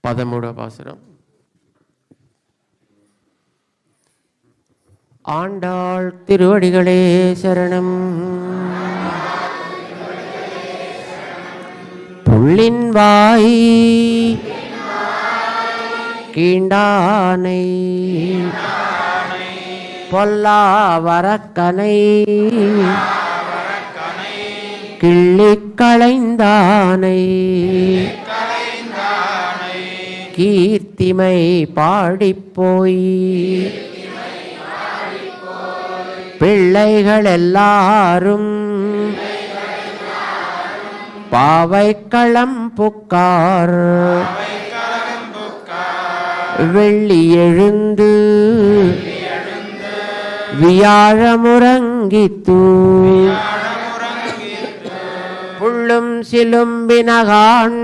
13 பாசுரம். ஆண்டாள் திருவடிகளே சரணம். புள்ளின் வாய் கீண்டானை பொல்லா வரக்கனை கிள்ளிக் களைந்தானை கீர்த்திமை பாடிப்போய் பிள்ளைகள் எல்லாரும் பாவைக்களம் புக்கார் வெள்ளி எழுந்து வியாழமுறங்கித்து புள்ளும் சிலும்பினகான்